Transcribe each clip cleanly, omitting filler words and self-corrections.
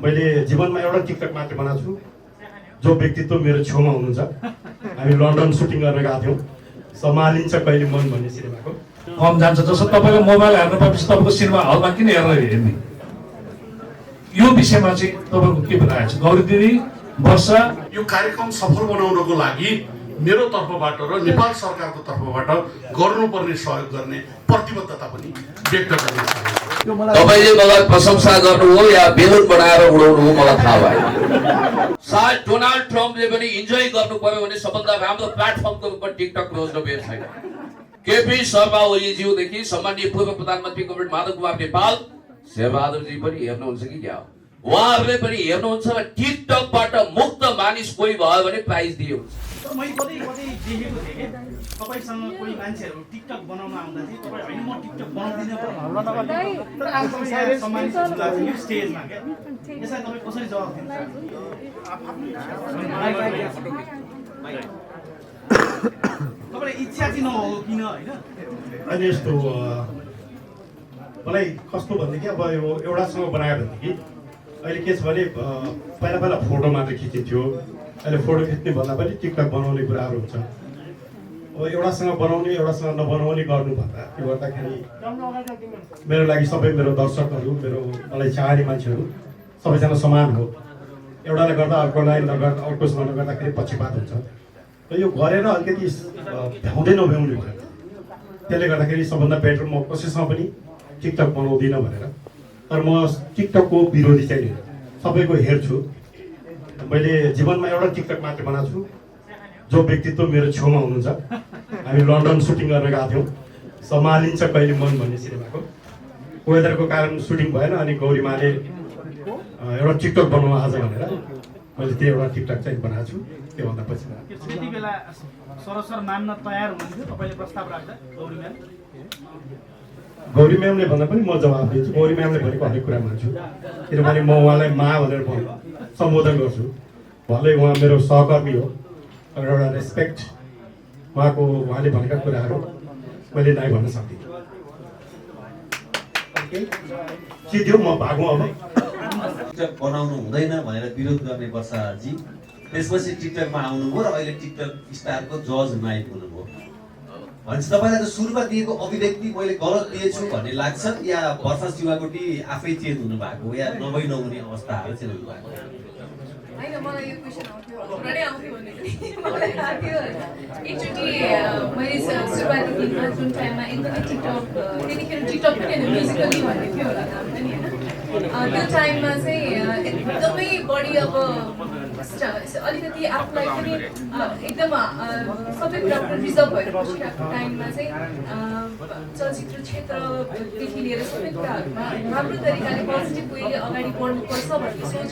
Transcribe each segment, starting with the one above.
मैले जीवनमा एउटा टिकटक मात्र बनाएको छु जो व्यक्तित्व मेरो छेउमा हुनुहुन्छ। हामी लन्डन सुटिङ गर्न गएको थियौँ, सम्हालिन्छ कहिले मन भन्ने सिनेमाको। कम जान्छ जस्तो तपाईँको मोबाइल हेर्नु पाएपछि तपाईँको सिनेमा हलमा किन हेर्ने यो विषयमा चाहिँ तपाईँको के बताएको छ गौरी दिदी वर्षा? यो कार्यक्रम सफल बनाउनको लागि मेरो तर्फबाट र नेपाल सरकारको तर्फबाट गर्नुपर्ने सहयोग गर्ने प्रतिबद्धता पनि व्यक्त गर्न चाहन्छु। तपाईले मलाई प्रशंसा गर्नु हो या बेलुन बनाएर उडाउनु हो मलाई थाहा भएन। सायद डोनाल्ड ट्रम्पले पनि इन्जोय गर्नु पर्यो भने सबभन्दा राम्रो प्लेटफर्मको रूपमा टिकटक रोज्न बेर छैन। केपी शर्मा ओलीज्यूदेखि सम्माननीय पूर्व प्रधानमन्त्री कमरेड माधव कुमार नेपाल शेरबहादुरजी पनि हेर्नुहुन्छ कि क्या उहाँहरूले पनि हेर्नुहुन्छ र टिकटकबाट मुक्त मानिस कोही भयो भने प्राइज दियो। मैले कतै कतै देखेको थिएँ कि तपाईसँग कोही मान्छेहरू टिकटक बनाउन आउँदा चाहिँ तपाईँ होइन म टिकटक बनाउँदिनँ तर आज तपाईँ सम्मानित हुनुहुन्छ यो स्टेजमा क्या यसलाई तपाईँ कसरी जवाब दिनुहुन्छ? तपाईँलाई इच्छा चाहिँ नहो किन होइन? अहिले यस्तो मलाई कस्तो भनेदेखि अब यो एउटासँग बनायो भनेदेखि अहिले के छ भने पहिला पहिला फोटो मात्र खिचिन्थ्यो, अहिले फोटो खिच्ने भन्दा पनि टिकटक बनाउने कुराहरू हुन्छ। अब एउटासँग बनाउने एउटासँग नबनाउने गर्नुभन्दा त्यो गर्दाखेरि मेरो लागि सबै मेरो दर्शकहरू मेरो मलाई चाहने मान्छेहरू सबैजना समान हो। एउटाले गर्दा अर्कोलाई नगर्दा अर्कोसँग नगर्दाखेरि पक्षपात हुन्छ र यो गरेर अलिकति भ्याउँदै नभ्याउने भयो। त्यसले गर्दाखेरि सबभन्दा बेटर म कसैसँग पनि टिकटक बनाउँदिनँ भनेर। तर म टिकटकको विरोधी चाहिँ सबैको हेर्छु। मैले जीवनमा एउटा टिकटक मात्र बनाएको छु जो व्यक्तित्व मेरो छेउमा हुनुहुन्छ। हामी लन्डन सुटिङ गर्न गएको थियौँ, सम्हालिन्छ कहिले मन भन्ने सिनेमाको। वेदरको कारण सुटिङ भएन अनि गौरीमाले एउटा टिकटक बनाउनु आज भनेर मैले त्यो एउटा टिकटक चाहिँ बनाएको छु। त्योभन्दा पछि त्यति बेला सरसर मान्न तयार हुनुहुन्थ्यो तपाईँले प्रस्ताव राख्दा गौरी म्यामले भन्दा पनि म जवाब दिन्छु। गौरी म्यामले भनेको हरेक कुरा मान्छु किनभने म उहाँलाई मा भनेर सम्बोधन गर्छु। उहाँले उहाँ मेरो सहकर्मी हो र एउटा रेस्पेक्ट उहाँले भनेका कुराहरू मैले नै भन्न सक्दिनँ। सिधो म भागौँ अब टिकटक बनाउनु हुँदैन भनेर विरोध गर्ने वर्षाजी त्यसपछि टिकटकमा आउनुभयो र अहिले टिकटक स्टारको जज नाइट हुनुभयो। भनेपछि तपाईँलाई त सुरुमा दिएको अभिव्यक्ति मैले गलत दिएछु भन्ने लाग्छ या वर्षा शिवाकोटी आफै चेन्ज हुनु भएको या नभई नहुने अवस्थाहरू चेन्ज हुनु भएको? होइन मलाई यो क्वेसन आउँथ्यो पुरानै आउँथ्यो भने मलाई थाहा थियो। एकचोटि मैले सुरुवाती दिनमा जुन टाइममा एकदमै टिकटक त्यतिखेर टिकटक पनि होइन म्युजिकली भन्ने थियो होला नाम पनि होइन। त्यो टाइममा चाहिँ एकदमै बढी अब अलिकति आफूलाई पनि एकदम सबै कुराबाट रिजर्भ भएर बसिरहेको टाइममा चाहिँ चलचित्र क्षेत्रदेखि लिएर सबै कुराहरूमा राम्रो तरिकाले पोजिटिभ वेले अगाडि बढ्नुपर्छ भन्ने सोच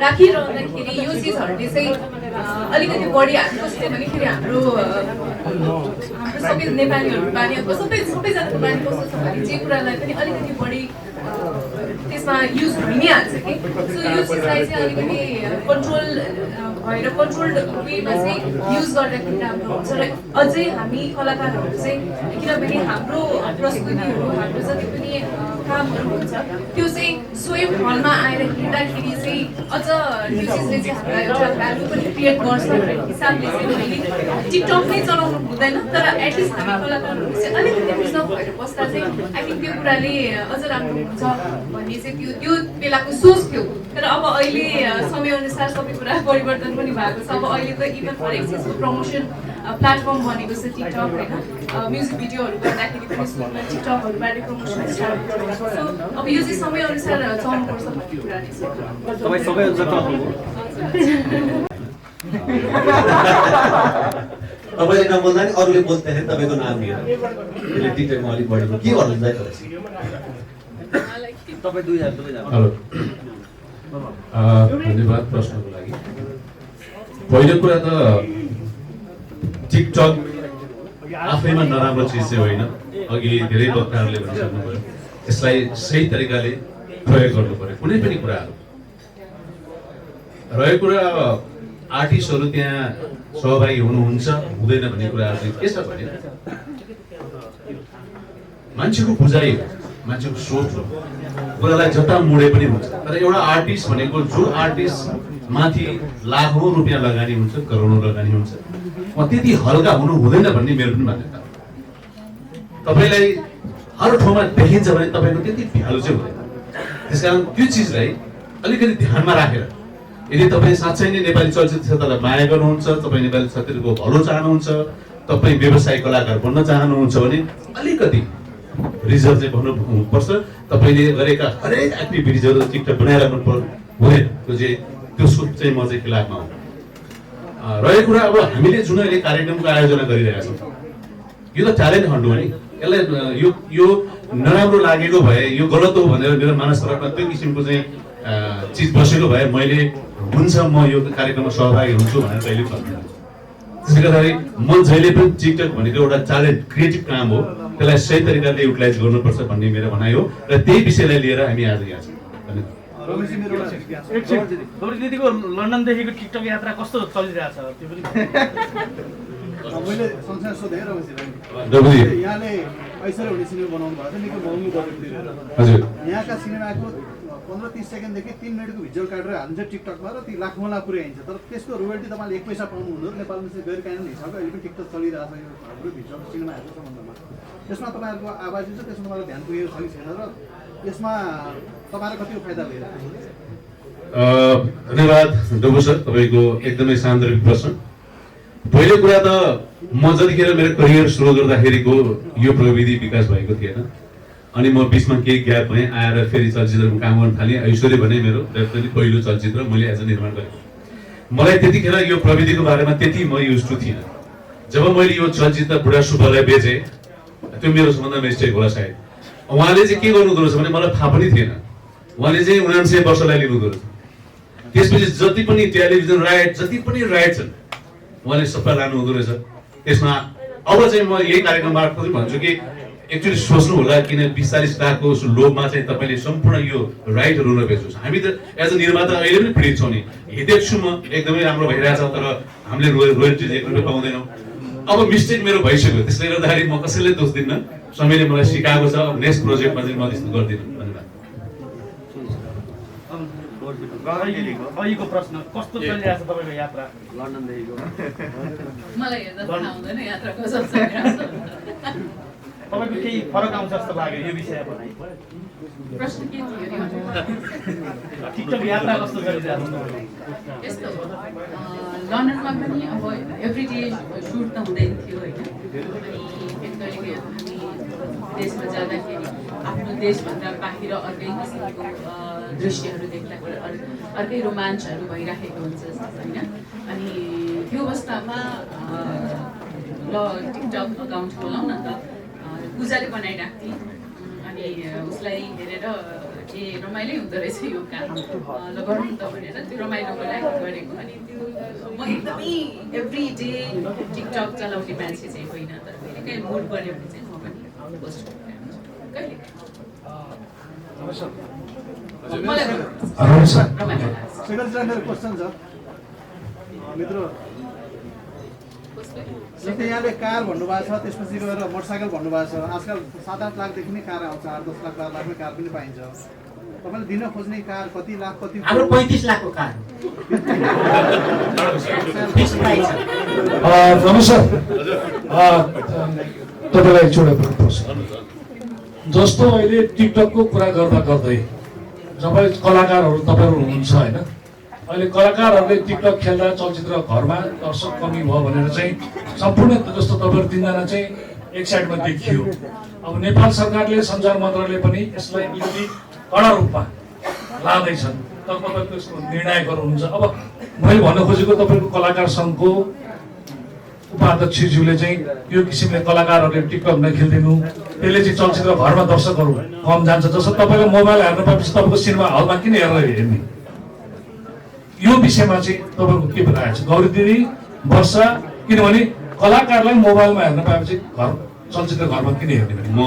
राखिरहँदाखेरि यो चिजहरूले चाहिँ अलिकति बढी हामी कस्तो भन्दाखेरि हाम्रो सबै नेपालीहरू बानी अब सबैजनाको बानी कस्तो छ भने जे कुरालाई पनि अलिकति बढी त्यसमा युज हुइ नै हाल्छ कि। सो यो चिजलाई चाहिँ अलिकति कन्ट्रोल भएर कन्ट्रोल्ड वेमा चाहिँ युज गर्दाखेरि राम्रो हुन्छ र अझै हामी कलाकारहरू चाहिँ किनभने हाम्रो प्रस्तुतिहरू हाम्रो जति पनि कामहरू हुन्छ त्यो चाहिँ स्वयं हलमा आएर हेर्दाखेरि चाहिँ अझ त्यो चिजले चाहिँ हामीलाई एउटा भ्यालु पनि क्रिएट गर्छ भन्ने हिसाबले चाहिँ मैले टिकटक नै चलाउनु हुँदैन तर एटलिस्ट हामी कलाकारहरू चाहिँ अलिकति रिजर्भ भएर बस्दा चाहिँ आई थिङ्क त्यो कुराले अझ राम्रो हुन्छ भन्ने चाहिँ त्यो बेलाको सोच थियो। तर अब अहिले समयअनुसार सबै कुरा परिवर्तन पनि भएको छ। अब अहिले त इभन फर एक्सेसको प्रमोसन प्लेटफर्म बनेको छ टिकटक होइन। म्युजिक भिडियोहरू गर्दाखेरि पनि सुरुमा टिकटकहरूबाट प्रमोसन स्टार्ट भएको छ। सो अब यो चाहिँ समयअनुसार चल्नुपर्छ भन्ने कुरा नै छ। तपाईँ समयअनुसार चल्नुभयो? तपाईँले नबोल्दा नि अरूले बोल्दाखेरि तपाईँको नाम लिएर त्यसले टिकटकमा अलिक बढेको के भन्नुहुन्छ है तपाईँ दुईजना? हेलो, धन्यवाद प्रश्नको लागि। पहिलो कुरा त टिकटक आफैमा नराम्रो चिज चाहिँ होइन। अघि धेरै वक्ताहरूले भनिसक्नुभयो यसलाई सही तरिकाले प्रयोग गर्नु पर्यो कुनै पनि कुराहरू। रहेको कुरा अब आर्टिस्टहरू त्यहाँ सहभागी हुनुहुन्छ हुँदैन भन्ने कुराहरू चाहिँ के छ भने मान्छेको बुझाइ हो, मान्छेको सोच हो। कुरालाई जता मोडे पनि हुन्छ। तर एउटा आर्टिस्ट भनेको जो आर्टिस्ट माथि लाखौँ रुपियाँ लगानी हुन्छ, करोडौँ लगानी हुन्छ, त्यति हल्का हुनु हुँदैन भन्ने मेरो पनि मान्यता हो। तपाईँलाई हर ठाउँमा देखिन्छ भने तपाईँको त्यति भ्यालु चाहिँ हुँदैन। त्यसकारण त्यो चिजलाई अलिकति ध्यानमा राखेर यदि तपाईँ साँच्चै नै नेपाली चलचित्र क्षेत्रलाई माया गर्नुहुन्छ, तपाईँ नेपाली चलचित्रको भलो चाहनुहुन्छ, तपाईँ व्यवसायिक कलाकार बन्न चाहनुहुन्छ भने अलिकति रिजर्भ चाहिँ भन्नुपर्छ। तपाईँले गरेका हरेक एक्टिभिटिजहरू टिकटक बनाइराख्नु हुँदैन, त्यो सोच चाहिँ म चाहिँ खिलाफमा हुँ। रहेको कुरा अब हामीले जुन अहिले कार्यक्रमको आयोजना गरिरहेका छौँ, यो त ट्यालेन्ट हन्ट हो नि। यसलाई यो नराम्रो लागेको भए, यो गलत हो भनेर मेरो मानसतर्फमा त्यो किसिमको चाहिँ चिज बसेको भए मैले हुन्छ म यो कार्यक्रममा सहभागी हुन्छु भनेर कहिले भन्दिनँ। त्यसले गर्दाखेरि म जहिले पनि टिकटक भनेको एउटा ट्यालेन्ट क्रिएटिभ काम हो, त्यसलाई सही तरिकाले युटिलाइज गर्नुपर्छ भन्ने मेरो भनाइ हो र त्यही विषयलाई लिएर हामी आज यहाँ छौँ। दिदीको लन्डनदेखिको टिकटक यात्रा कस्तो चलिरहेछ त्यो पनि मैले संसार सोधेँ रमेशजी यहाँले ऐश्वर्य हुने सिनेमा बनाउनु भएको छ, निकै महँगो बजेट लिएर। हजुर, यहाँका सिनेमाको 15-30 सेकेन्डदेखि 3 मिनटको भिजुअल काटेर हालिन्छ टिकटकमा र ती लाखौँला पुर्याइन्छ। तर त्यसको रोयल्टी तपाईँले 1 पैसा पाउनु हुँदैन। नेपालमा चाहिँ गैर कानुनी हिसाबले अहिले पनि टिकटक चलिरहेको छ यो हाम्रो भिजुअल सिनेमाहरूको सम्बन्धमा। त्यसमा तपाईँहरूको आवाज छ, त्यसमा तपाईँलाई ध्यान पुगेको छ कि छैन र यसमा तपाईँहरू कतिको फाइदा भइरहेको छ? धन्यवाद डोबो सर, तपाईँको एकदमै सान्दर्भिक प्रश्न। पहिलो कुरा त म जतिखेर मेरो करियर सुरु गर्दाखेरिको यो प्रविधि विकास भएको थिएन, अनि म बिचमा केही ग्याप भएँ, आएर फेरि चलचित्रमा काम गर्न थालेँ। ऐश्वर्य भने मेरो डेफिनेटली पहिलो चलचित्र मैले एज अ निर्माण गरेँ। मलाई त्यतिखेर यो प्रविधिको बारेमा त्यति म युज टु थिइनँ। जब मैले यो चलचित्र बुढा सुब्बालाई बेचेँ, त्यो मेरो सबभन्दा मिस्टेक होला सायद। उहाँले चाहिँ के गर्नुहुँदो रहेछ भने मलाई थाहा पनि थिएन, उहाँले चाहिँ 79 वर्षलाई लिनुहुँदो रहेछ। त्यसपछि जति पनि टेलिभिजन राइट, जति पनि राइट छन्, उहाँले सबै लानु हुँदो रहेछ। त्यसमा अब चाहिँ म यही कार्यक्रम मार्फत पनि भन्छु कि एक्चुअली सोच्नु होला, किन 20-40 लाखको लोभमा चाहिँ तपाईँले सम्पूर्ण यो राइटहरू नबेच्नुहोस्। हामी त एज अ निर्माता अहिले पनि पीडित छौँ नि। देख्छु म एकदमै राम्रो भइरहेछ, तर हामीले रोयल्टी 1 रुपियाँ पाउँदैनौँ। अब मिस्टेक मेरो भइसक्यो, त्यसले गर्दाखेरि म कसैले दोष दिन्न। समयले मलाई सिकाएको छ, नेक्स्ट प्रोजेक्टमा चाहिँ म त्यस्तो गर्दिनँ। धन्यवाद। अहिलेको प्रश्न कस्तो चलिरहेछ तपाईँको यात्रा लन्डनदेखिको? मलाई हेर्दा थाहा हुँदैन यात्रा कस्तो चलिरहेछ। तपाईँको केही फरक आउँछ जस्तो लाग्यो यो विषयमा? प्रश्न के थियो नि? टिकटक यात्रा कस्तो चलिरहेछ? यस्तो हो, लन्डनमा पनि अब एभ्रिडे सुट त हुँदैन थियो होइन। अनि एकचोटि हामी देशमा जाँदाखेरि आफ्नो देशभन्दा बाहिर अर्कै किसिमको दृश्यहरू देख्दाखेरि अर्कै रोमाञ्चहरू भइराखेको हुन्छ होइन। अनि त्यो अवस्थामा ल टिकटक अकाउन्ट खोलाउँ न त, पूजाले बनाइरहेको थिएँ। अनि उसलाई हेरेर ए रमाइलो हुँदो रहेछ यो काम, ल गरौँ त भनेर त्यो रमाइलोको लागि गरेको। अनि त्यो म एकदमै एभ्री डे टिकटक चलाउने मान्छे चाहिँ होइन, तर कहिले काहीँ मुड बन्यो भने चाहिँ म पनि पोस्ट गरिरहन्छु कहिले। मलाई रमाइलो लाग्छ। सेक्रेटरीलाई मेरो क्वेसन छ मित्र, जस्तै यहाँले कार भन्नुभएको छ, त्यसपछि गएर मोटरसाइकल भन्नुभएको छ। आजकल 7-8 लाखदेखि नै कार आउँछ, 8-10 लाख 12 लाखमै कार पनि पाइन्छ। तपाईँले दिन खोज्ने कार कति लाख कति? हाम्रो 35 लाखको कार फिक्स प्राइस छ। रमेश सर, तपाईँलाई एकचोटि प्रश्न। जस्तो अहिले टिकटकको कुरा गर्दा गर्दै जब कलाकारहरू तपाईँहरू हुनुहुन्छ होइन, अहिले कलाकारहरूले टिकटक खेल्दा चलचित्र घरमा दर्शक कमी भयो भनेर चाहिँ सम्पूर्ण जस्तो तपाईँहरू 3 जना चाहिँ एक साइडमा देखियो। अब नेपाल सरकारले, सञ्चार मन्त्रालयले पनि यसलाई अलिकति कडा रूपमा लाँदैछन्, तर तपाईँको यसको निर्णय गर्नुहुन्छ। अब मैले भन्न खोजेको तपाईँको कलाकार सङ्घको उपाध्यक्षज्यूले चाहिँ यो किसिमले कलाकारहरूले टिकटक नखेलिदिनु, त्यसले चाहिँ चलचित्र घरमा दर्शकहरू कम जान्छ। जस्तो तपाईँले मोबाइल हेर्न पाएपछि तपाईँको सिनेमा हलमा किन हेर्ने, यो विषयमा चाहिँ तपाईँको के भइरहेको छ गौरी दिदी, वर्षा? किनभने कलाकारलाई मोबाइलमा हेर्न पाएपछि घर चलचित्र घरमा किन हेर्ने भने? म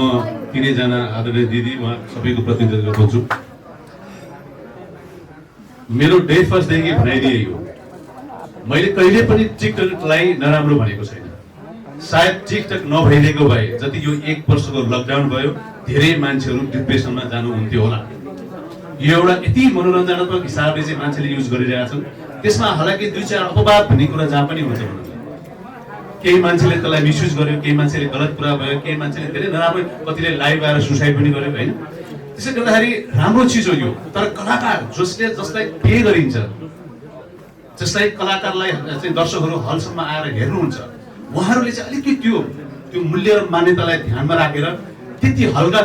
तिनैजना आदरणीय दिदी, उहाँ सबैको प्रतिनिधित्व गर्छु। मेरो डे फर्स्टदेखि भनाइदिए हो, मैले कहिले पनि टिकटकलाई नराम्रो भनेको छैन। सायद टिकटक नभइदिएको भए जति यो 1 वर्षको लकडाउन भयो, धेरै मान्छेहरू डिप्रेसनमा जानुहुन्थ्यो होला। यो एउटा यति मनोरञ्जनात्मक हिसाबले चाहिँ मान्छेले युज गरिरहेका छन्। त्यसमा हालाकि 2-4 अपवाद भन्ने कुरा जहाँ पनि हुन्छ भनौँ। केही मान्छेले त्यसलाई मिसयुज गर्यो, केही मान्छेले गलत कुरा भयो, केही मान्छेले धेरै नराम्रो, कतिले लाइभ आएर सुसाइड पनि गर्यो होइन। त्यसै गर्दाखेरि राम्रो चिज हो यो, तर कलाकार जसलाई पे गरिन्छ, जसलाई कलाकारलाई चाहिँ दर्शकहरू हलसम्म आएर हेर्नुहुन्छ, उहाँहरूले चाहिँ अलिकति त्यो मूल्य र मान्यतालाई ध्यानमा राखेर त्यति हल्का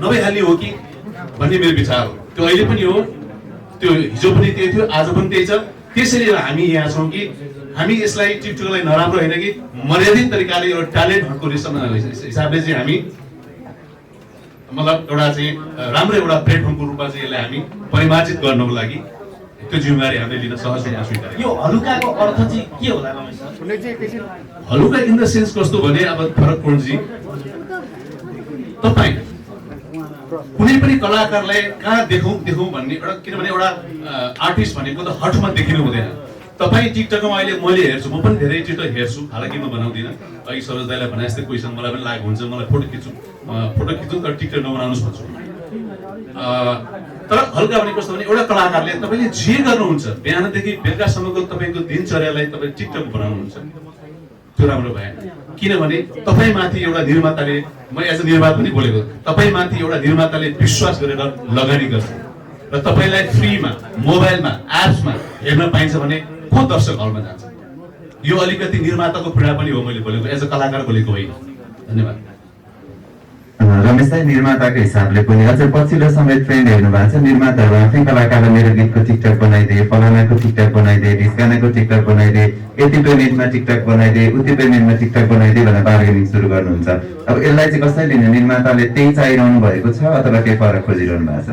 नभइहाल्ने हो कि भन्ने मेरो विचार हो। त्यो अहिले पनि हो, त्यो हिजो पनि त्यही थियो, आज पनि त्यही छ। त्यसैले हामी यहाँ छौँ कि हामी यसलाई टिकटकलाई नराम्रो होइन कि मर्यादित तरिकाले एउटा ट्यालेन्ट हटको हिसाबले चाहिँ हामी मतलब एउटा चाहिँ राम्रो एउटा प्लेटफर्मको रूपमा चाहिँ यसलाई हामी परिमार्जित गर्नको लागि त्यो जिम्मेवारी हामीले लिन सहज रूपमा स्वीकार। यो हलुकाको अर्थ चाहिँ के होला रमेश सर? हलुका इन द सेन्स कस्तो भने अब फरकपुरजी तपाईँ कुनै पनि कलाकारलाई कहाँ देखौँ भन्ने एउटा, किनभने एउटा आर्टिस्ट भनेको त हठमा देखिनु हुँदैन। तपाईँ टिकटकमा अहिले मैले हेर्छु, म पनि धेरै टिकटक हेर्छु, हालाकि म बनाउँदिनँ। अघि सरोज दाइलाई भने जस्तै कोहीसँग मलाई पनि लागेको हुन्छ, मलाई फोटो खिच्छु तर टिकटक नबनाउनुहोस् भन्छु। तर हल्का भने कस्तो भने एउटा कलाकारले तपाईँले जे गर्नुहुन्छ बिहानदेखि बेलुकासम्मको तपाईँको दिनचर्यालाई तपाईँ टिकटक बनाउनुहुन्छ, त्यो राम्रो भएन। किनभने तपाईँमाथि एउटा निर्माताले, म एज अ निर्माता पनि बोलेको, तपाईँमाथि एउटा निर्माताले विश्वास गरेर लगानी गर्छ र तपाईँलाई फ्रीमा मोबाइलमा एप्समा हेर्न पाइन्छ भने को दर्शक हलमा जान्छ। यो अलिकति निर्माताको पीडा पनि हो, मैले बोलेको एज अ कलाकार बोलेको होइन। धन्यवाद। रमेश दाइ, निर्माताको हिसाबले पनि अझ पछिल्लो समय ट्रेन्ड हेर्नु भएको छ, निर्माताहरू आफै कलाकारलाई मेरो गीतको टिकटक बनाइदिए, फलानाको टिकटक बनाइदिए, ढिस्कानाको टिकटक बनाइदिए, यति पेमेन्टमा टिकटक बनाइदिए, उति पेमेन्टमा टिकटक बनाइदिए भनेर बार्गेनिङ सुरु गर्नुहुन्छ। अब यसलाई चाहिँ कसरी लिने? निर्माताले त्यही चाहिरहनु भएको छ अथवा केही फरक खोजिरहनु भएको छ?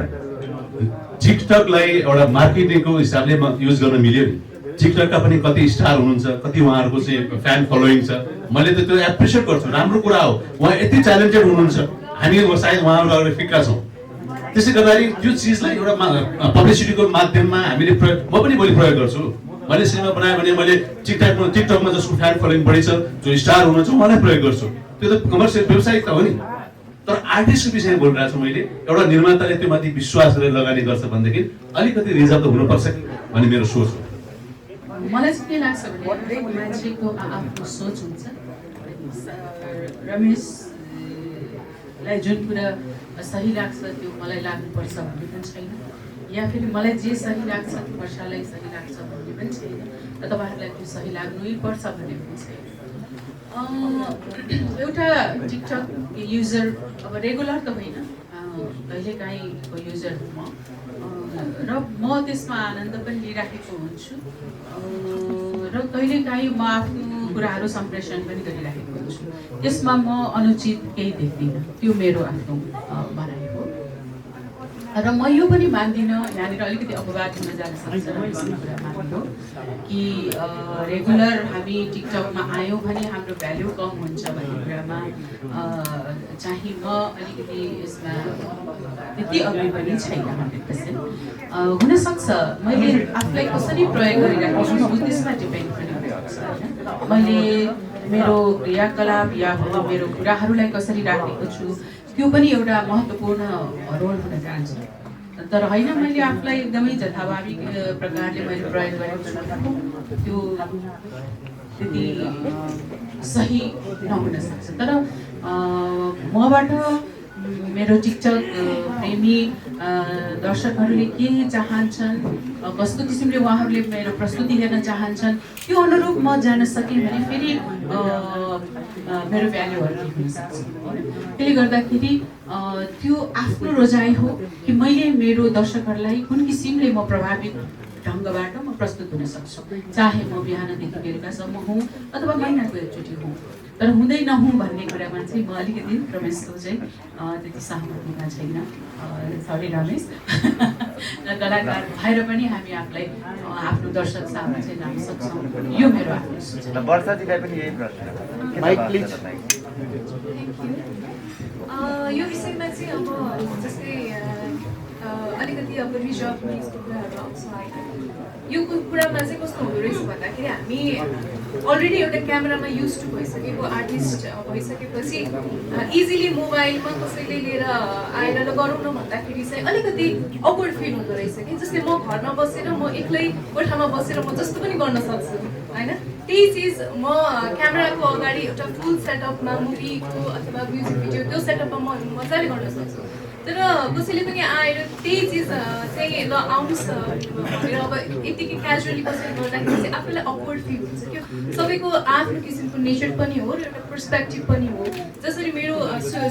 टिकटकलाई एउटा मार्केटिङको हिसाबले युज गर्न मिल्यो नि। टिकटकका पनि कति स्टार हुनुहुन्छ, कति उहाँहरूको चाहिँ फ्यान फलोइङ छ, मैले त त्यो एप्रिसिएट गर्छु, राम्रो कुरा हो। उहाँ यति ट्यालेन्टेड हुनुहुन्छ, हामी सायद उहाँहरू अगाडि फिक्का छौँ। त्यसै गर्दाखेरि त्यो चिजलाई एउटा पब्लिसिटीको माध्यममा हामीले म पनि भोलि प्रयोग गर्छु। मैले सिनेमा बनाएँ भने मैले टिकटकमा जसको फ्यान फलोइङ बढी छ, जो स्टार हुनुहुन्छ, उहाँलाई प्रयोग गर्छु। त्यो त कमर्सियल व्यवसायिक त हो नि। तर आर्टिस्टको विषयमा बोलिरहेको छु मैले, एउटा निर्माताले त्यो माथि विश्वास गरेर लगानी गर्छ भनेदेखि अलिकति रिजर्भ त हुनुपर्छ भन्ने मेरो सोच हो। मलाई चाहिँ के लाग्छ भने हरेक मान्छेको आफ्नो सोच हुन्छ। रमेशलाई जुन कुरा सही लाग्छ त्यो मलाई लाग्नुपर्छ भन्ने पनि छैन, या फेरि मलाई जे सही लाग्छ त्यो वर्षालाई सही लाग्छ भन्ने पनि छैन, र तपाईँहरूलाई त्यो सही लाग्नै पर्छ भन्ने पनि छैन। एउटा टिकटक युजर, अब रेगुलर त होइन, कहिलेकाहीँको युजर हो म, र म त्यसमा आनन्द पनि लिइराखेको हुन्छु, र कहिलेकाहीँ म आफ्नो कुराहरू सम्प्रेषण पनि गरिराखेको हुन्छु। त्यसमा म अनुचित केही देख्दिनँ, त्यो मेरो आफ्नो भनाइ हो। र म यो पनि मान्दिनँ, यहाँनिर अलिकति अपवाद हुन जान सक्छ र भन्ने कुरा मान्नु कि रेगुलर हामी टिकटकमा आयौँ भने हाम्रो भ्याल्यु कम हुन्छ भन्ने कुरामा चाहिँ म अलिकति यसमा त्यति अग्री पनि छैन 100%। हुनसक्छ मैले आफूलाई कसरी प्रयोग गरिरहेको छु त्यसमा डिपेन्ड पनि हुन्छ होइन। मैले मेरो क्रियाकलाप या मेरो कुराहरूलाई कसरी राखेको छु त्यो पनि एउटा महत्त्वपूर्ण रोल हुन जान्छ। तर होइन मैले आफूलाई एकदमै जथाभावी प्रकारले मैले प्रयोग गरेको छु त्यो त्यति सही नहुन सक्छ। तर मबाट मेरो टिकटक प्रेमी दर्शकहरूले के चाहन्छन्, कस्तो किसिमले उहाँहरूले मेरो प्रस्तुति हेर्न चाहन्छन्, त्यो अनुरूप म जान सकेँ भने फेरि मेरो भ्याल्युहरू हुन सक्छ। त्यसले गर्दाखेरि त्यो आफ्नो रोजाइ हो कि मैले मेरो दर्शकहरूलाई कुन किसिमले म प्रभावित ढङ्गबाट म प्रस्तुत हुन सक्छु, चाहे म बिहानदेखि बेलुकासम्म हुँ अथवा महिनाको एकचोटि हुँ। तर हुँदै नहुँ भन्ने कुरामा चाहिँ म अलिकति रमेशको चाहिँ त्यति सहमत हुन छैन। सरी रमेश, कलाकार भएर पनि हामी आफूलाई आफ्नो दर्शक सामु चाहिँ लान सक्छौँ, यो मेरो आफ्नो सोच हो। वर्षाजीलाई पनि यही प्रश्न। यो विषयमा चाहिँ अब जस्तै अलिकति अब रिजर्भ यसको कुराहरू आउँछ होइन। यो कुरा टिकटकमा चाहिँ कस्तो हुँदो रहेछ भन्दाखेरि हामी अलरेडी एउटा क्यामेरामा युज टु भइसकेको आर्टिस्ट भइसकेपछि इजिली मोबाइलमा कसैले लिएर आएर ल गरौँ न भन्दाखेरि चाहिँ अलिकति अक्वर्ड फिल हुँदो रहेछ कि जस्तै म घरमा बसेर म एक्लै कोठामा बसेर म जस्तो पनि गर्न सक्छु होइन त्यही चिज म क्यामेराको अगाडि एउटा फुल सेटअपमा मुभीको अथवा म्युजिक भिडियो त्यो सेटअपमा म मजाले गर्न सक्छु तर कसैले पनि आएर त्यही चिज चाहिँ ल आउनुहोस् भनेर अब यतिकै क्याजुअली कसैले गर्दाखेरि चाहिँ आफूलाई अक्वर्ड फिल हुन्छ क्या सबैको आफ्नो किसिमको नेचर पनि हो र एउटा पर्सपेक्टिभ पनि हो जसरी मेरो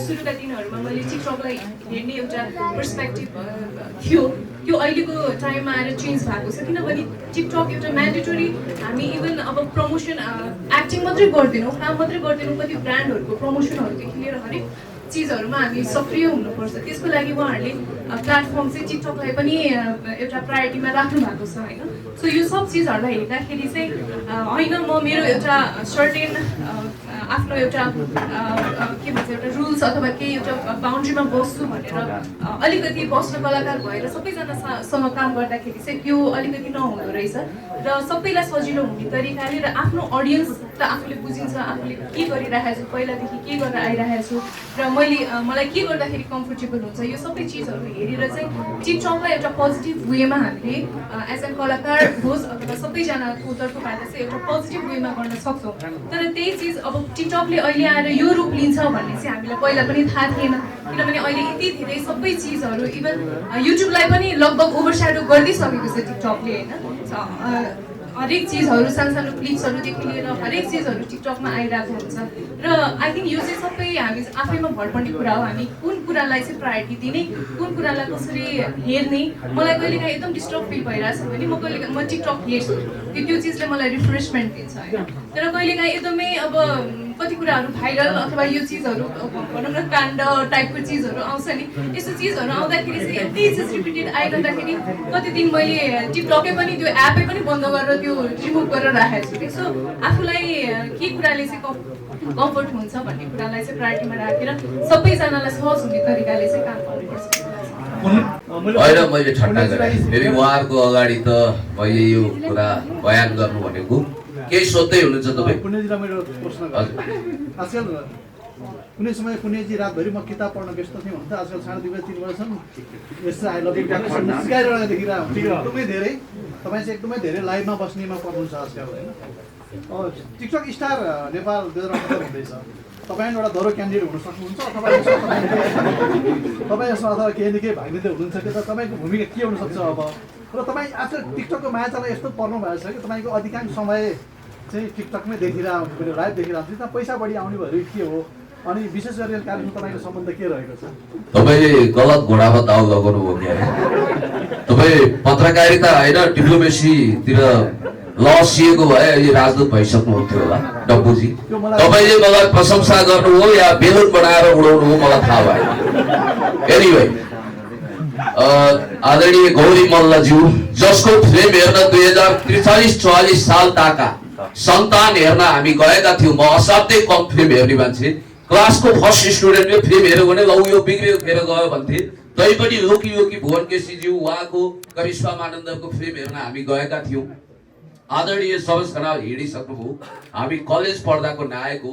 सुरुका दिनहरूमा मैले टिकटकलाई हेर्ने एउटा पर्सपेक्टिभ थियो त्यो अहिलेको टाइममा आएर चेन्ज भएको छ किनभने टिकटक एउटा म्यान्डेटोरी हामी इभन अब प्रमोसन एक्टिङ मात्रै गर्दैनौँ काम मात्रै गर्दैनौँ कति ब्रान्डहरूको प्रमोसनहरूदेखि लिएर हरेक चिजहरूमा हामी सक्रिय हुनुपर्छ त्यसको लागि उहाँहरूले प्लेटफर्म चाहिँ टिकटकलाई पनि एउटा प्रायोरिटीमा राख्नु भएको छ होइन सो यो सब चिजहरूलाई हेर्दाखेरि चाहिँ होइन म मेरो एउटा सर्टेन आफ्नो एउटा के भन्छ एउटा रुल्स अथवा केही एउटा बााउन्ड्रीमा बस्छु भनेर अलिकति बस्न कलाकार भएर सबैजनासँग काम गर्दाखेरि चाहिँ त्यो अलिकति नहुँदो रहेछ र सबैलाई सजिलो हुने तरिकाले र आफ्नो अडियन्स त आफूले बुझिन्छ आफूले के गरिरहेको छु पहिलादेखि के गरेर आइरहेको छु र मलाई के गर्दाखेरि कम्फर्टेबल हुन्छ यो सबै चिजहरू हेरेर चाहिँ टिकटकलाई एउटा पोजिटिभ वेमा हामीले एज अ कलाकार होस् अथवा सबैजनाको तर्फबाट चाहिँ एउटा पोजिटिभ वेमा गर्न सक्छौँ तर त्यही चिज अब टिकटकले अहिले आएर यो रूप लिन्छ भन्ने चाहिँ हामीलाई पहिला पनि थाहा थिएन किनभने अहिले यति धेरै सबै चिजहरू इभन युट्युबलाई पनि लगभग ओभरस्याडो गरिदिइसकेको छ टिकटकले होइन हरेक चिजहरू सानो क्लिप्सहरूदेखि लिएर हरेक चिजहरू टिकटकमा आइरहेको हुन्छ र आई थिङ्क यो चाहिँ सबै हामी आफैमा भर पर्ने कुरा हो हामी कुन कुरालाई चाहिँ प्रायोरिटी दिने कुन कुरालाई कसरी हेर्ने मलाई कहिलेकाहीँ एकदम डिस्टर्ब फिल भइरहेको छ भने म टिकटक हेर्छु त्यो चिजले मलाई रिफ्रेसमेन्ट दिन्छ होइन तर कहिलेकाहीँ एकदमै अब कति कुराहरू भाइरल अथवा यो चिजहरू भनौँ न काण्ड टाइपको चिजहरू आउँछ नि यस्तो चिजहरू आउँदाखेरि चाहिँ यति चिज रिपिटेड आइरहँदाखेरि कति दिन मैले टिकटकै पनि त्यो एपै पनि बन्द गरेर त्यो रिमुभ गरेर राखेको छु कि सो आफूलाई के कुराले चाहिँ कम्फर्ट हुन्छ भन्ने कुरालाई चाहिँ प्रायोरिटीमा राखेर सबैजनालाई सहज हुने तरिकाले चाहिँ काम गर्नुपर्छ होइन मैले ठट्टा गरेँ फेरि उहाँहरूको अगाडि त मैले यो कुरा बयान गर्नु भनेको केही सोध्दै हुनुहुन्छ तपाईँ पुण्यजीलाई मेरो प्रश्न आजकल कुनै समय पुण्यजी रातभरि म किताब पढ्न व्यस्त थिएँ भने त आजकल 2:30 बजे 3 बजेसम्म यस्तो आई लभ यु सिकाइरहेको देखिरहेको हुन्छ एकदमै धेरै तपाईँ चाहिँ एकदमै धेरै लाइभमा बस्नेमा पर्नुहुन्छ आजकल होइन टिकटक स्टार नेपाल 2078 हुँदैछ तपाईँ एउटा दरो क्यान्डिडेट हुन सक्नुहुन्छ अथवा तपाईँ यसमा अथवा केही न केही भाग्ने हुनुहुन्छ कि त तपाईँको भूमिका के हुनसक्छ अब र तपाईँ आजकल टिकटकको मायाचालाई यस्तो पर्नु भएको छ कि तपाईँको अधिकांश समय चाहिँ टिकटकमै देखिरहेको लाइभ देखिरहेको हुन्छ त्यहाँ पैसा बढी आउने भएर के हो अनि विशेष गरी कार्यसँग तपाईँको सम्बन्ध के रहेको छ तपाईँले गलत घोडामा दाउ लगाउनु हो क्या तपाईँ पत्रकारिता होइन डिप्लोमेसीतिर लसिएको भए अहिले राजदूत भइसक्नुहुन्थ्यो होला डब्बुजी तपाईँले मलाई प्रशंसा गर्नु हो या बेलुन बनाएर उडाउनु हो मलाई थाहा भएन एनिवे आदरणीय गौरी मल्लज्यू जसको फिल्म हेर्न 2043-44 साल ताका सन्तान हेर्न हामी गएका थियौँ म असाध्यै कम फिल्म हेर्ने मान्छे क्लासको फर्स्ट स्टुडेन्टले फिल्म हेऱ्यो भने लौ यो बिग्रियो फेर गयो भन्थे तैपनि योकी भुवन केसीज्यू उहाँको करिश्मा मानन्दको फिल्म हेर्न हामी गएका थियौँ आदरणीय सबैजना हिँडिसक्नुभयो हामी कलेज पढ्दाको नायक हो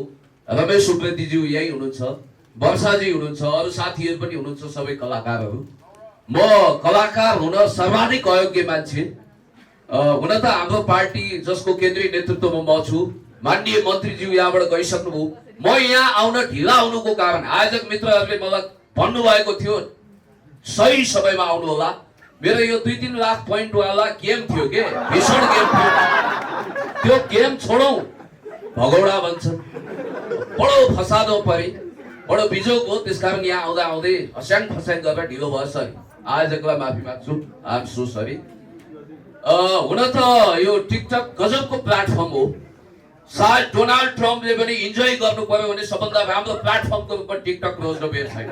रमेश उप्रेतीज्यू यही हुनुहुन्छ वर्षाजी हुनुहुन्छ अरू साथीहरू पनि हुनुहुन्छ सबै कलाकारहरू म कलाकार हुन सर्वाधिक अयोग्य मान्छे हुन त हाम्रो पार्टी जसको केन्द्रीय नेतृत्वमा म छु माननीय मन्त्रीज्यू यहाँबाट गइसक्नुभयो म यहाँ आउन ढिला हुनुको कारण आयोजक मित्रहरूले मलाई भन्नुभएको थियो सही समयमा आउनु होला मेरो यो 2-3 लाख पोइन्ट वाला गेम थियो के भीषण गेम थियो त्यो गेम छोडौँ भगौडा भन्छन् बडो फसादो परे बडो बिजोग हो त्यसकारण यहाँ आउँदा आउँदै हस्याङ फस्याङ गरेर ढिलो भयो सरी आयोजकलाई माफी माग्छु आम सो सरी हुन त यो टिकटक गजबको प्लेटफर्म हो सायद डोनाल्ड ट्रम्पले पनि इन्जोय गर्नु पर्यो भने सबभन्दा राम्रो प्लेटफर्मको रूपमा टिकटक रोज्न बेर छैन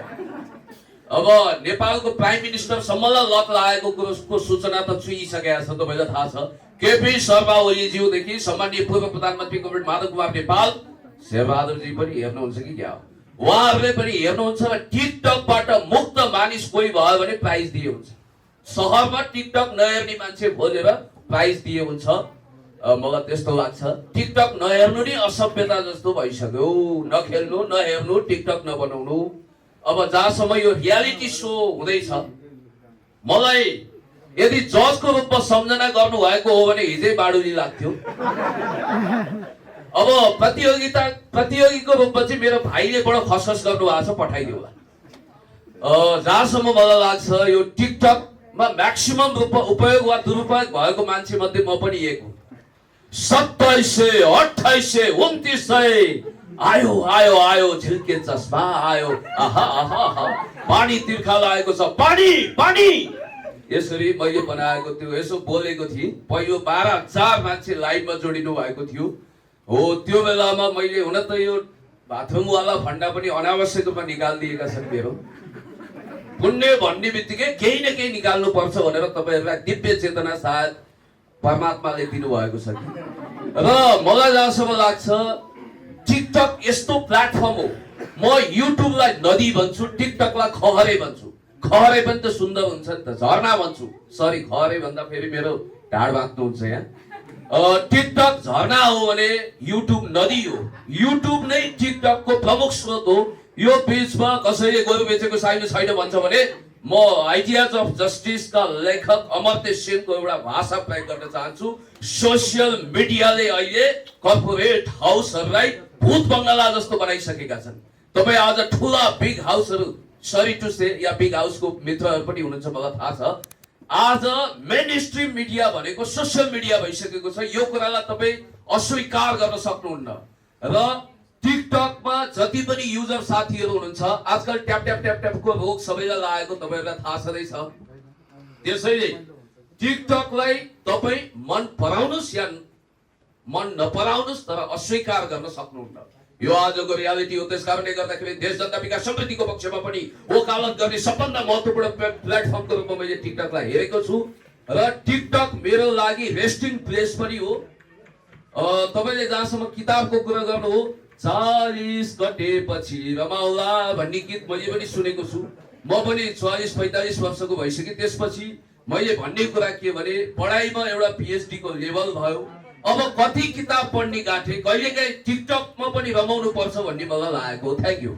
अब नेपालको प्राइम मिनिस्टर सम्मलाई लत लागेको कुरोको सूचना त छुइसकेका छ तपाईँलाई थाहा छ केपी शर्मा ओलीज्यूदेखि सम्माननीय पूर्व प्रधानमन्त्री कमरेड माधव कुमार नेपाल शेरबहादुरजी पनि हेर्नुहुन्छ कि क्या उहाँहरूले पनि हेर्नुहुन्छ र टिकटकबाट मुक्त मानिस कोही भयो भने प्राइज दिए हुन्छ सहरमा टिकटक नहेर्ने मान्छे खोजेर प्राइज दिए हुन्छ मलाई त्यस्तो लाग्छ। टिकटक नहेर्नु नि असभ्यता जस्तो भइसक्यो। नखेल्नु नहेर्नु टिकटक नबनाउनु। अब जहाँसम्म यो रियालिटी सो हुँदैछ मलाई यदि जजको रूपमा सम्झना गर्नु भएको हो भने हिजै बाडुली लाग्थ्यो। अब प्रतियोगीको रूपमा चाहिँ मेरो भाइले बडो खसखस गर्नु भएको छ, पठाइदियो होला। जहाँसम्म मलाई लाग्छ यो टिकटकमा म्याक्सिमम रूपमा उपयोग वा दुरुपयोग भएको मान्छे मध्ये म पनि एक हुँ। 2700 2800 2900 आयो आयो आयो झिल्के चस्मा आयो। आहा आहा आहा पानी तिर्खा लागेको छ, पानी पानी यसरी मैले बनाएको थियो, यसो बोलेको थिएँ। पहिलो 12,000 मान्छे लाइभमा जोडिनु भएको थियो। हो त्यो बेलामा मैले हुन त यो बाथरुमवाला फन्डा पनि अनावश्यक रूपमा निकालिदिएका छन्। मेरो पुण्य भन्ने बित्तिकै केही न केही निकाल्नु पर्छ भनेर तपाईँहरूलाई दिव्य चेतना सायद परमात्माले दिनुभएको छ। र मलाई जहाँसम्म लाग्छ टिकटक यस्तो प्लेटफर्म हो, म युट्युबलाई नदी भन्छु, टिकटकलाई खहरे भन्छु। खहरे पनि त सुन्दर हुन्छ नि त, झरना भन्छु। सरी, खहरे भन्दा फेरि मेरो ढाड बाँच्नुहुन्छ यहाँ। टिकटक झरना हो भने युट्युब नदी हो। युट्युब नै टिकटकको प्रमुख स्रोत हो। यो बीचमा कसैले गोरु बेचेको छैन भन्छ भने म आइडियाज अफ जस्टिसका लेखक अमर्त्य सेनको एउटा भाषा प्रयोग गर्न चाहन्छु। सोसियल मिडियाले अहिले कर्पोरेट हाउसहरूलाई भूत बङ्गला जस्तो बनाइसकेका छन्। तपाईँ आज ठुला बिग हाउसहरू, सरी टु से, या बिग हाउसको मित्रहरू पनि हुनुहुन्छ मलाई थाहा छ। आज मेन स्ट्रिम मिडिया भनेको सोसियल मिडिया भइसकेको छ। यो कुरालाई तपाईँ अस्वीकार गर्न सक्नुहुन्न। र टिकटकमा जति पनि युजर साथीहरू हुनुहुन्छ आजकल ट्याप ट्याप ट्याप ट्यापको रोग सबैलाई लागेको तपाईँहरूलाई थाहा छँदैछ। त्यसैले टिकटकलाई तपाईँ मन पराउनुहोस् या मन नपराउनुहोस् तर अस्वीकार गर्न सक्नुहुन्न। यो आजको रियालिटी हो। त्यसकारणले गर्दाखेरि देश जनता विकास समृद्धिको पक्षमा पनि वकालत गर्ने सबभन्दा महत्त्वपूर्ण प्लेटफर्मको रूपमा मैले टिकटकलाई हेरेको छु। र टिकटक मेरो लागि रेस्टिङ प्लेस पनि हो। तपाईँले जहाँसम्म किताबको कुरा गर्नु हो, 40 कटेपछि रमाउला भन्ने गीत मैले पनि सुनेको छु। म पनि 44-45 वर्षको भइसकेँ। त्यसपछि मैले भन्ने कुरा के भने पढाइमा एउटा PhD को लेभल भयो। अब कति किताब पढ्ने गाँठे, कहिलेकाहीँ टिकटकमा पनि रमाउनु पर्छ भन्ने मलाई लागेको। Thank you.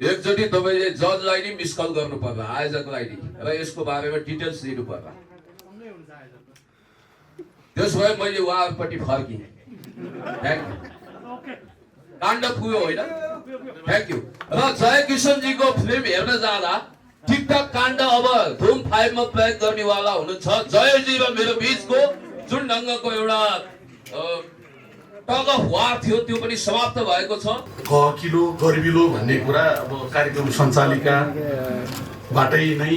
एकचोटि तपाईँले जजलाई नि मिस कल गर्नु पर्ला, आयोजकलाई नि, र यसको बारेमा डिटेल्स दिनु पर्ला। त्यसो भए मैले उहाँहरूपट्टि फर्किएँ। Thank you. काण्ड पुग्यो होइन? Thank you. र जय किशनजीको फिल्म हेर्न जाँदा टिकटक काण्ड अब धुम 5 मा प्रयोग गर्नेवाला हुनुहुन्छ। जयजी र मेरो बिचको जुन ढङ्गको एउटा टग अफ वार थियो त्यो पनि समाप्त भएको छ। गहकिलो गरिबिलो भन्ने कुरा अब कार्यक्रम सञ्चालिकाबाटै नै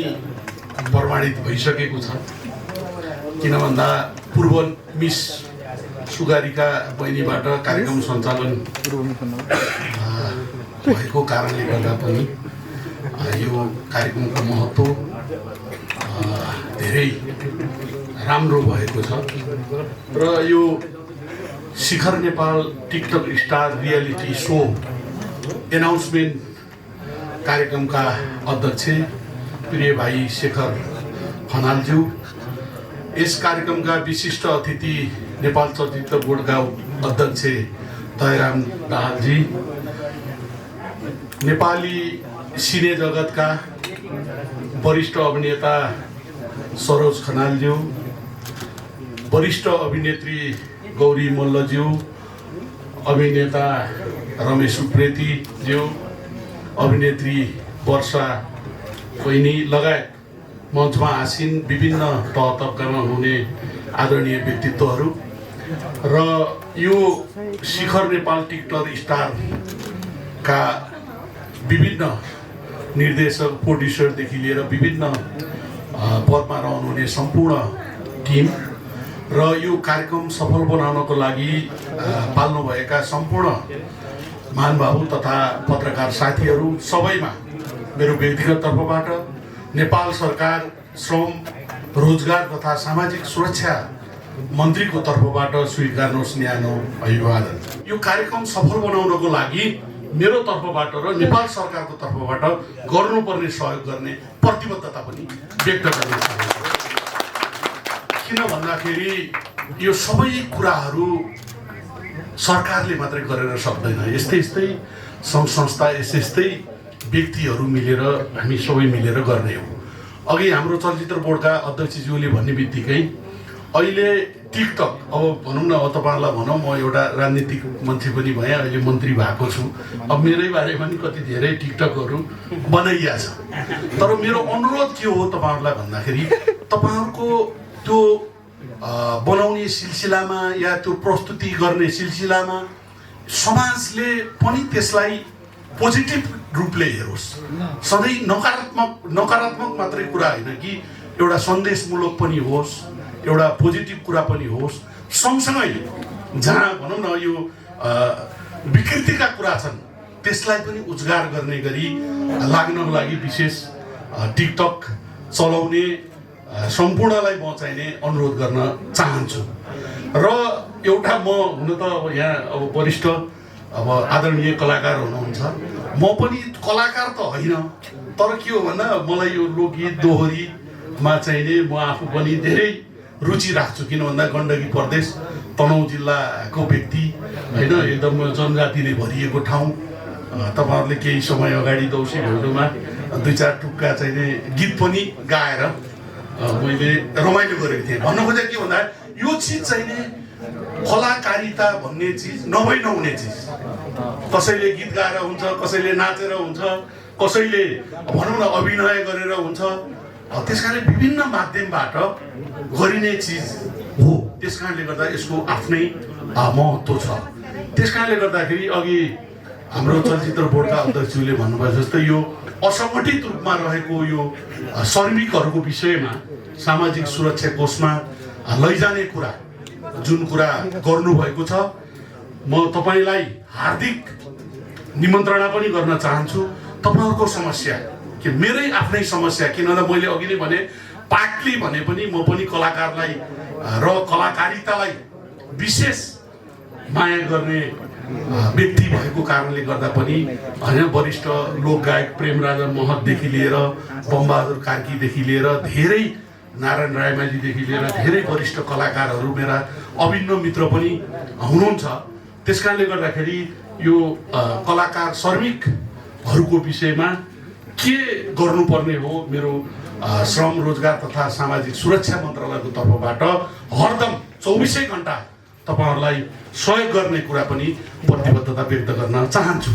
प्रमाणित भइसकेको छ। किन भन्दा पूर्व मिस सुगारीका बहिनीबाट कार्यक्रम सञ्चालन भएको कारणले गर्दा पनि यो कार्यक्रमको महत्त्व धेरै राम्रो भएको छ। र यो Shikhar Nepal TikTok star reality show announcement कार्यक्रमका अध्यक्ष प्रिय भाइ शेखर खनालज्यू, यस कार्यक्रमका विशिष्ट अतिथि नेपाल चलचित्र बोर्डका अध्यक्ष दयाराम दाहालजी, नेपाली सिने जगतका वरिष्ठ अभिनेता सरोज खनालज्यू, वरिष्ठ अभिनेत्री गौरी मल्लज्यू, अभिनेता रमेश उप्रेतीज्यू, अभिनेत्री वर्षा बहिनी लगायत मञ्चमा आसीन विभिन्न तह तब्कामा हुने आदरणीय व्यक्तित्वहरू र यो शिखर नेपाल टिकटक स्टारका विभिन्न निर्देशक, प्रोड्युसरदेखि लिएर विभिन्न पदमा रहनुहुने सम्पूर्ण टिम र यो कार्यक्रम सफल बनाउनको लागि पाल्नुभएका सम्पूर्ण महानुभाव तथा पत्रकार साथीहरू सबैमा मेरो व्यक्तिगत तर्फबाट नेपाल सरकार श्रम, रोजगार तथा सामाजिक सुरक्षा मन्त्रीको तर्फबाट स्वीकार्नुहोस् न्यानो अभिवादन। यो कार्यक्रम सफल बनाउनको लागि मेरो तर्फबाट र नेपाल सरकारको तर्फबाट गर्नुपर्ने सहयोग गर्ने प्रतिबद्धता पनि व्यक्त गर्न चाहन्छु। किन भन्दाखेरि यो सबै कुराहरू सरकारले मात्रै गरेर सक्दैन, यस्तै यस्तै सङ्घ संस्था यस्तै व्यक्तिहरू मिलेर हामी सबै मिलेर गर्ने हो। अघि हाम्रो चलचित्र बोर्डका अध्यक्षज्यूले भन्ने बित्तिकै अहिले टिकटक, अब भनौँ न, अब तपाईँहरूलाई भनौँ म एउटा राजनीतिक मान्छे पनि भएँ, अहिले मन्त्री भएको छु, अब मेरै बारेमा नि कति धेरै टिकटकहरू बनाइया छ। तर मेरो अनुरोध के हो तपाईँहरूलाई भन्दाखेरि तपाईँहरूको त्यो बनाउने सिलसिलामा या त्यो प्रस्तुति गर्ने सिलसिलामा समाजले पनि त्यसलाई पोजिटिभ रूपले हेरोस्। सधैँ नकारात्मक मात्रै कुरा होइन कि एउटा सन्देशमूलक पनि होस्, एउटा पोजिटिभ कुरा पनि होस्। सँगसँगै जहाँ भनौँ न यो विकृतिका कुरा छन् त्यसलाई पनि उजागर गर्ने गरी लाग्नको लागि विशेष टिकटक चलाउने सम्पूर्णलाई बचाइने अनुरोध गर्न चाहन्छु। र एउटा म हुन त अब यहाँ अब वरिष्ठ अब आदरणीय कलाकार हुनुहुन्छ, म पनि कलाकार त होइन, तर के हो भन्दा मलाई यो लोकगीत दोहोरीमा चाहिने म आफू पनि धेरै रुचि राख्छु। किन भन्दा गण्डकी प्रदेश तनहुँ जिल्लाको व्यक्ति होइन, एकदम जनजातिले भरिएको ठाउँ। तपाईँहरूले केही समय अगाडि दौसी भैलोमा 2-4 टुक्का चाहिने गीत पनि गाएर मैले रमाइलो गरेको थिएँ। भन्नु खोजेको के भन्दा यो चिज चाहिँ नि कलाकारिता भन्ने चिज नहुने चिज। कसैले गीत गाएर हुन्छ, कसैले नाचेर हुन्छ, कसैले भनौँ न अभिनय गरेर हुन्छ। त्यस कारणले विभिन्न माध्यमबाट गरिने चिज हो। त्यस कारणले गर्दा यसको आफ्नै महत्त्व छ। त्यस कारणले गर्दाखेरि अघि हाम्रो चलचित्र बोर्डका अध्यक्षले भन्नुभयो जस्तै यो असङ्गठित रूपमा रहेको यो श्रमिकहरूको विषयमा सामाजिक सुरक्षा कोषमा लैजाने कुरा जुन कुरा गर्नुभएको छ, म तपाईँलाई हार्दिक निमन्त्रणा पनि गर्न चाहन्छु। तपाईँहरूको समस्या कि मेरै आफ्नै समस्या, किनभने मैले अघि नै भने पार्टली भने पनि म पनि कलाकारलाई र कलाकारितालाई विशेष माया गर्ने व्यक्ति भएको कारणले गर्दा पनि होइन, वरिष्ठ लोकगायक प्रेमराजा महतदेखि लिएर बमबहादुर कार्कीदेखि लिएर धेरै नारायण रायमाझीदेखि लिएर धेरै वरिष्ठ कलाकारहरू मेरा अभिन्न मित्र पनि हुनुहुन्छ। त्यस कारणले गर्दाखेरि यो कलाकार श्रमिकहरूको विषयमा के गर्नुपर्ने हो, मेरो श्रम रोजगार तथा सामाजिक सुरक्षा मन्त्रालयको तर्फबाट हरदम 24 घण्टा तपाईँहरूलाई सहयोग गर्ने कुरा पनि प्रतिबद्धता व्यक्त गर्न चाहन्छु।